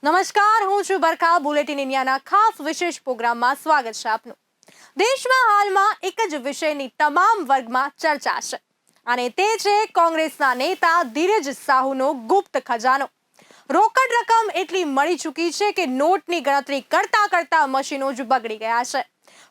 નમસ્કાર, હું છું બરખા. બુલેટિન ઇન્ડિયાના ખાસ વિશેષ પ્રોગ્રામમાં સ્વાગત છે આપનું. દેશમાં હાલમાં એક જ વિષયની તમામ વર્ગમાં ચર્ચા છે અને તે છે કોંગ્રેસના નેતા ધીરજ સાહુનો ગુપ્ત ખજાનો. રોકડ રકમ એટલી મળી ચૂકી છે કે નોટની ગણતરી કરતા કરતા મશીનો જ બગડી ગયા છે.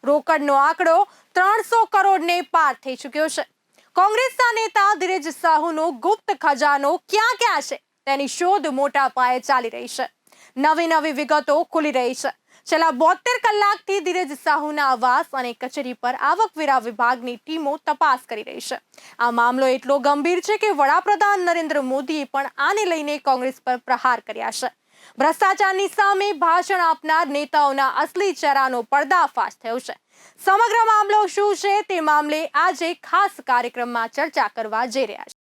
રોકડનો આંકડો 300 કરોડને પાર થઈ ચૂક્યો છે. કોંગ્રેસના નેતા ધીરજ સાહુનો ગુપ્ત ખજાનો ક્યાં ક્યાં છે તેની શોધ મોટા પાયે ચાલી રહી છે. નવી વિગતો ખુલી રહી છે. છેલ્લા 72 કલાકથી ધીરજ સાહુના આવાસ અને કચેરી પર આવકવેરા વિભાગની ટીમો તપાસ કરી રહી છે. આ મામલો એટલો ગંભીર છે કે વડાપ્રધાન નરેન્દ્ર મોદીએ પણ આને લઈને કોંગ્રેસ પર પ્રહાર કર્યા છે. ભ્રષ્ટાચારની સામે ભાષણ આપનાર નેતાઓના અસલી ચહેરાનો પર્દાફાશ થયો છે. સમગ્ર મામલો શું છે તે મામલે આજે ખાસ કાર્યક્રમમાં ચર્ચા કરવા જઈ રહ્યા છે.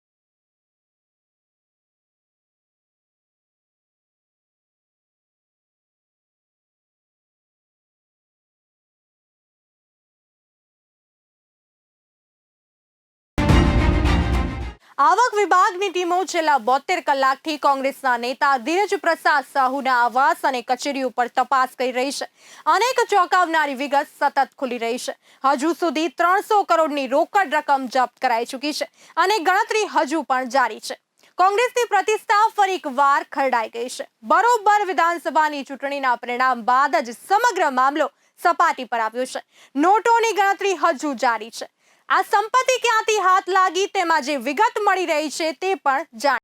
આવક વિભાગની ટીમો છેલ્લા 72 કલાકથી કોંગ્રેસના નેતા ધીરજ પ્રસાદ સાહુના આવાસ અને કચેરી ઉપર તપાસ કરી રહી છે. અનેક ચોંકાવનારી વિગત સતત ખુલી રહી છે. હજુ સુધી 300 કરોડની રોકડ રકમ જપ્ત કરાઈ ચૂકી છે અને ગણતરી હજુ પણ જારી છે. કોંગ્રેસની પ્રતિષ્ઠા ફરી એકવાર ખરડાઈ ગઈ છે. બરોબર વિધાનસભાની ચૂંટણીના પરિણામ બાદ જ સમગ્ર મામલો સપાટી પર આવ્યો છે. નોટોની ગણતરી હજુ જારી છે. આ સંપત્તિ ક્યાંથી હાથ લાગી તેમાં જે વિગત મળી રહી છે તે પણ જાણ.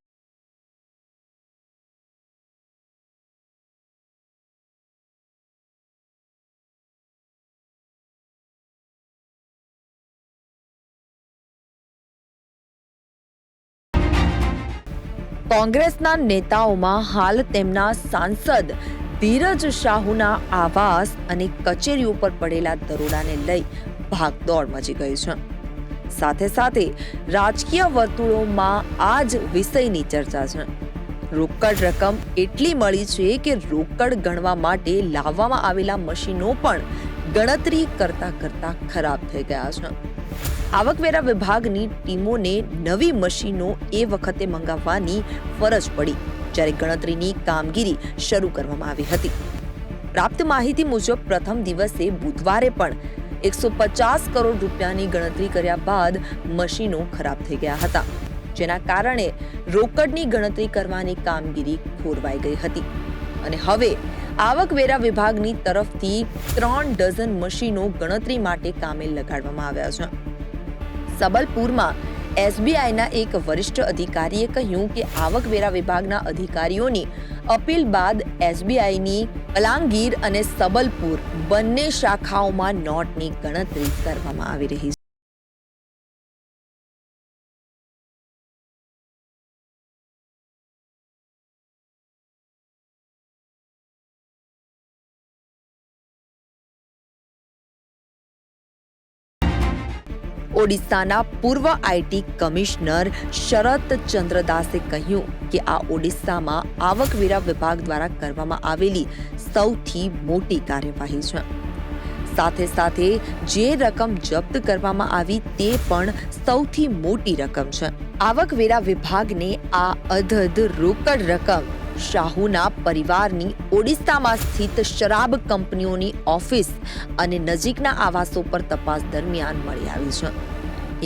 કોંગ્રેસના નેતાઓમાં હાલ તેમના સાંસદ ધીરજ સાહુના આવાસ અને કચેરી ઉપર પડેલા દરોડાને લઈ ભાગદોડ મચી ગઈ છે. સાથે સાથે રાજકીય વર્તુળોમાં આ જ વિષયની ચર્ચા છે. રોકડ રકમ એટલી મળી છે કે રોકડ ગણવા માટે લાવવામાં આવેલા મશીનો પણ ગણતરી કરતા કરતા ખરાબ થઈ ગયા છે. આવકવેરા વિભાગની ટીમોને નવી મશીનો એ વખતે મંગાવવાની ફરજ પડી જ્યારે ગણતરીની કામગીરી શરૂ કરવામાં આવી હતી. પ્રાપ્ત માહિતી મુજબ પ્રથમ દિવસે બુધવારે પણ 150 કરોડ રૂપિયાની ગણતરી કર્યા બાદ મશીનો ખરાબ થઈ ગયા હતા, જેના કારણે રોકડની ગણતરી કરવાની કામગીરી ખોરવાઈ ગઈ હતી અને હવે આવકવેરા વિભાગની તરફથી 3 ડઝન મશીનો ગણતરી માટે કામે લગાડવામાં આવ્યા છે. સબલપુરમાં એસબીઆઈના એક વરિષ્ઠ અધિકારીએ કહ્યું કે આવકવેરા વિભાગના અધિકારીઓની અપીલ બાદ એસબીઆઈની બલાંગીર અને સબલપુર બંને શાખાઓમાં નોટની ગણતરી કરવામાં આવી રહી છે. ઓડિશાના પૂર્વ આઈટી કમિશનર શરત ચંદ્રદાસે કહ્યું કે આ ઓડિશામાં આવકવેરા વિભાગ દ્વારા કરવામાં આવેલી સૌથી મોટી કાર્યવાહી છે. સાથે સાથે જે રકમ જપ્ત કરવામાં આવી તે પણ સૌથી મોટી રકમ છે. આવકવેરા વિભાગને આ અધધ રોકડ રકમ શાહુના પરિવારની ઓડિશામાં સ્થિત શરાબ કંપનીઓની ઓફિસ અને નજીકના આવાસો પર તપાસ દરમિયાન મળી આવી છે.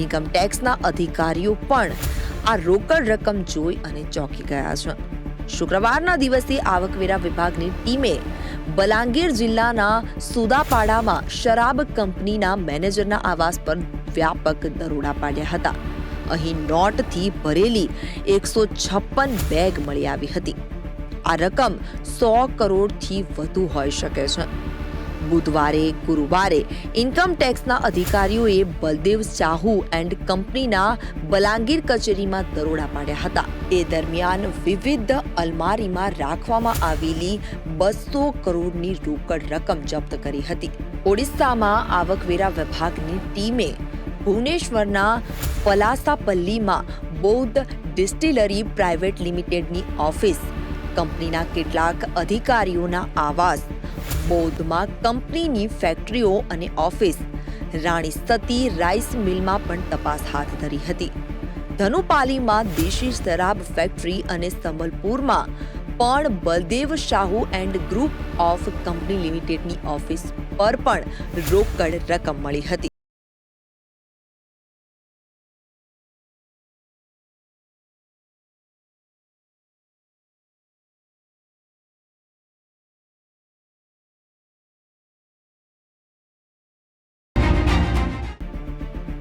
ઇન્કમ ટેક્સના અધિકારીઓ પણ આ રોકડ રકમ જોઈ અને ચોંકી ગયા છે. શુક્રવારના દિવસે આવકવેરા વિભાગની ટીમે બલાંગીર જિલ્લાના સુદાપાડામાં શરાબ કંપનીના મેનેજરના આવાસ પર વ્યાપક દરોડા પાડ્યા હતા. અહીં નોટથી ભરેલી 156 બેગ મળી આવી હતી. આ રકમ 100 કરોડથી વધુ હોઈ શકે છે. બુધવારે ગુરુવારે ઇન્કમ ટેક્સના અધિકારીઓએ બલદેવ સાહુ એન્ડ કંપનીના બલાંગીર કચેરીમાં દરોડા પાડ્યા હતા. તે દરમિયાન વિવિધ અલમારીમાં રાખવામાં આવેલી 200 કરોડની રોકડ રકમ જપ્ત કરી હતી. ઓડિશામાં આવકવેરા વિભાગની ટીમે ભુવનેશ્વરના પલાસાપલ્લીમાં બૌદ્ધ ડિસ્ટિલરી પ્રાઇવેટ લિમિટેડની ઓફિસ, કંપનીના કેટલાક અધિકારીઓના આવાસ, બૌદ્ધમાં કંપનીની ફેક્ટરીઓ અને ઓફિસ, રાણી સતી રાઈસ મિલમાં પણ તપાસ હાથ ધરી હતી. ધનુપાલીમાં દેશી શરાબ ફેક્ટરી અને સંબલપુરમાં પણ Baldev Sahu and group of company લિમિટેડની ઓફિસ પર પણ રોકડ રકમ મળી હતી.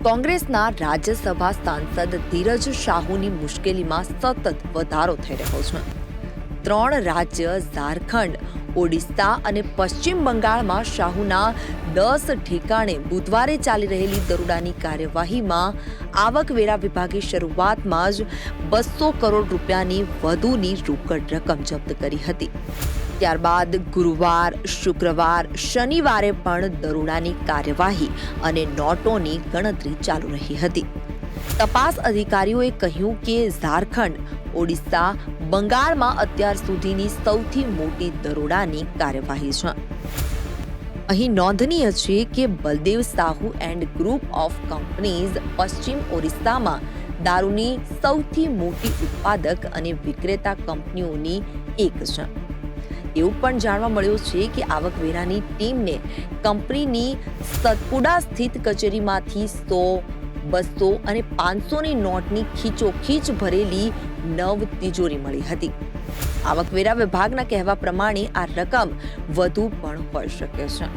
કોંગ્રેસના રાજ્યસભા સાંસદ ધીરજ શાહુની મુશ્કેલીમાં સતત વધારો થઈ રહ્યો છે. 3 રાજ્ય ઝારખંડ, ઓડિશા અને પશ્ચિમ બંગાળમાં શાહુના 10 ઠેકાણે બુધવારે ચાલી રહેલી દરોડાની કાર્યવાહીમાં આવકવેરા વિભાગે શરૂઆતમાં જ 200 કરોડ રૂપિયાની વધુની રોકડ રકમ જપ્ત કરી હતી. ત્યારબાદ ગુરુવાર, શુક્રવાર, શનિવારે પણ દરોડાની કાર્યવાહી અને નોટોની ગણતરી ચાલુ રહી હતી. તપાસ અધિકારીઓએ કહ્યું કે ઝારખંડ, ઓડિશા, બંગાળમાં અત્યાર સુધીની સૌથી મોટી દરોડાની કાર્યવાહી છે. અહીં નોંધનીય છે કે Baldev Sahu and group of companies પશ્ચિમ ઓરિસ્સામાં દારૂની સૌથી મોટી ઉત્પાદક અને વિક્રેતા કંપનીઓની એક છે. એવું પણ જાણવા મળ્યું છે કે આવકવેરાની ટીમને કંપનીની સતપુડા સ્થિત કચેરીમાંથી 100, 200 અને 500ની નોટની ખીચોખીચ ભરેલી 9 તિજોરી મળી હતી. આવકવેરા વિભાગના કહેવા પ્રમાણે આ રકમ વધુ પણ હોઈ શકે છે.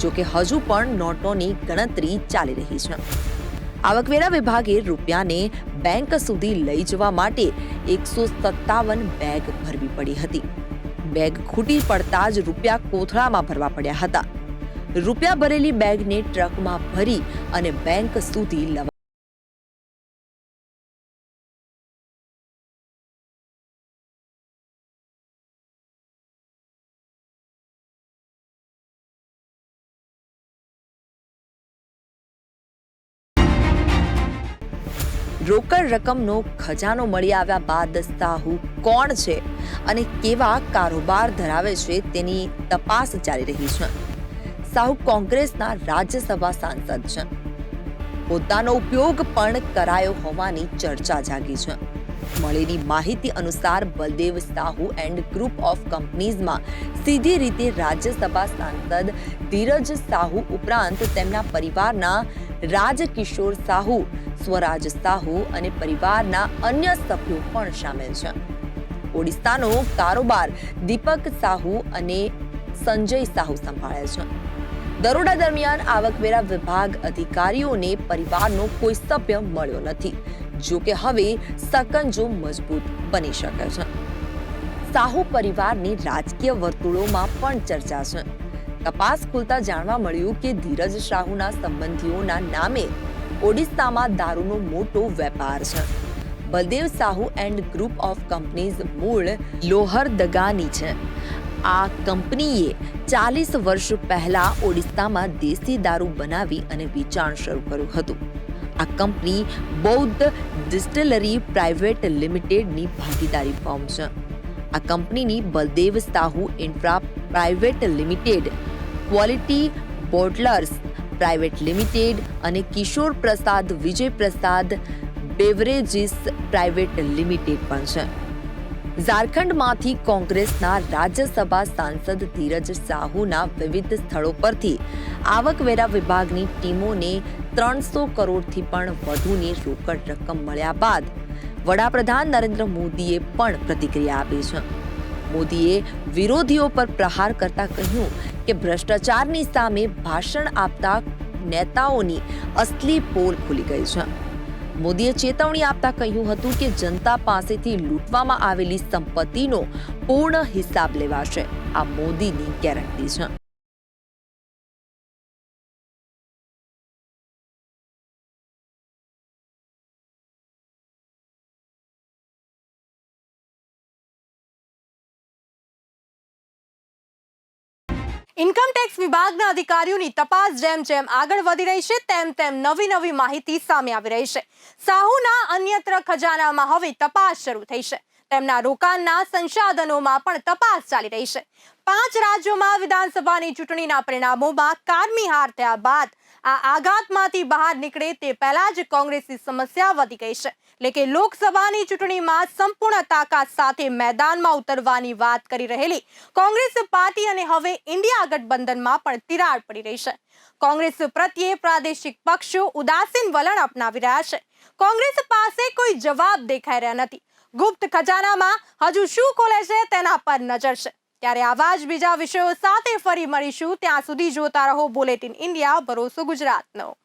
જોકે હજુ પણ નોટોની ગણતરી ચાલી રહી છે. આવકવેરા વિભાગે રૂપિયાને બેંક સુધી લઈ જવા માટે 157 બેગ ભરવી પડી હતી. બેગ ખૂટી પડતા જ રૂપિયા કોથળામાં ભરવા પડ્યા હતા. રૂપિયા ભરેલી બેગને ટ્રકમાં ભરી અને બેંક સુધી લવા રોકડ રકમનો ખજાનો મળી આવ્યા બાદ શાહુ કોણ છે અને કેવા કારોબાર ધરાવે છે તેની તપાસ ચાલી રહી છે. શાહુ કોંગ્રેસના રાજ્યસભા સાંસદ છે. હોદ્દાનો ઉપયોગ પણ કરાયો હોવાની ચર્ચા જાગી છે. મળેલી માહિતી અનુસાર Baldev Sahu and group of કંપનીઝમાં સીધી રીતે રાજ્યસભા સાંસદ ધીરજ શાહુ ઉપરાંત તેમના પરિવારના રાજકિશોર શાહુ, સ્વરાજ શાહુ અને પરિવારના અન્ય સભ્યો પણ સામેલ છે. ઓડિશાનો કારોબાર દીપક શાહુ અને સંજય શાહુ સંભાળે છે. દરોડા દરમિયાન આવકવેરા વિભાગ અધિકારીઓને પરિવારનો કોઈ સભ્ય મળ્યો નથી. જો કે હવે સકંજો મજબૂત બની શકે છે. શાહુ પરિવારની રાજકીય વર્તુળોમાં પણ ચર્ચા છે. તપાસ ખુલતા જાણવા મળ્યું કે ધીરજ શાહુના સંબંધીઓના નામે ઓડિશામાં દારૂનો મોટો વેપાર છે. Baldev Sahu and group of companies મૂળ લોહરદગાની છે. આ કંપનીએ 40 વર્ષ પહેલા ઓડિશામાં દેશી દારૂ બનાવી અને વેચાણ શરૂ કર્યું હતું. આ કંપની બૌદ્ધ ડિસ્ટિલરી પ્રાઇવેટ લિમિટેડની ભાગીદારી ફર્મ છે. આ કંપનીની Baldev Sahu infra private limited, quality bottlers private limited અને કિશોર પ્રસાદ વિજય પ્રસાદ બેવરેજીસ પ્રાઇવેટ લિમિટેડ પણ છે. ઝારખંડમાંથી કોંગ્રેસના રાજ્યસભા સાંસદ ધીરજ શાહુના વિવિધ સ્થળો પરથી આવકવેરા વિભાગની ટીમોને 300 કરોડથી પણ વધુની રોકડ રકમ મળ્યા બાદ વડાપ્રધાન નરેન્દ્ર મોદીએ પણ પ્રતિક્રિયા આપી છે. મોદીએ વિરોધીઓ પર પ્રહાર કરતા કહ્યું કે ભ્રષ્ટાચારની સામે ભાષણ આપતા નેતાઓની અસલી પોલ ખુલી ગઈ છે. મોદીએ ચેતવણી આપતા કહ્યું હતું કે જનતા પાસેથી લૂંટવામાં આવેલી સંપત્તિનો પૂર્ણ હિસાબ લેવાશે. આ મોદીની ગેરંટી છે. ઇન્કમ ટેક્સ વિભાગના અધિકારીઓની તપાસ જેમ જેમ આગળ વધી રહી છે તેમ તેમ નવી માહિતી સામે આવી રહી છે. શાહુના અન્યત્ર ખજાનામાં હવે તપાસ શરૂ થઈ છે. તેમના રોકાણના સંસાધનોમાં પણ તપાસ ચાલી રહી છે. 5 રાજ્યોમાં વિધાનસભાની ચૂંટણીના પરિણામોમાં કારમી હાર થયા બાદ આ આઘાતમાંથી બહાર નીકળે તે પહેલા જ કોંગ્રેસની સમસ્યા વધી ગઈ છે. એટલે કે લોકસભાની ચૂંટણીમાં સંપૂર્ણ તાકાત સાથે મેદાનમાં ઉતરવાની વાત કરી રહેલી કોંગ્રેસ પાર્ટી અને હવે ઇન્ડિયા ગઠબંધનમાં પણ તિરાડ પડી રહી છે. કોંગ્રેસ પ્રત્યે પ્રાદેશિક પક્ષો ઉદાસીન વલણ અપનાવી રહ્યા છે. કોંગ્રેસ પાસે કોઈ જવાબ દેખાઈ રહ્યા નથી. ગુપ્ત ખજાનામાં હજુ શું ખોલે છે તેના પર નજર છે. ત્યારે આવા જ બીજા વિષયો સાથે ફરી મળીશું. ત્યાં સુધી જોતા રહો બુલેટિન ઇન્ડિયા, ભરોસો ગુજરાતનો.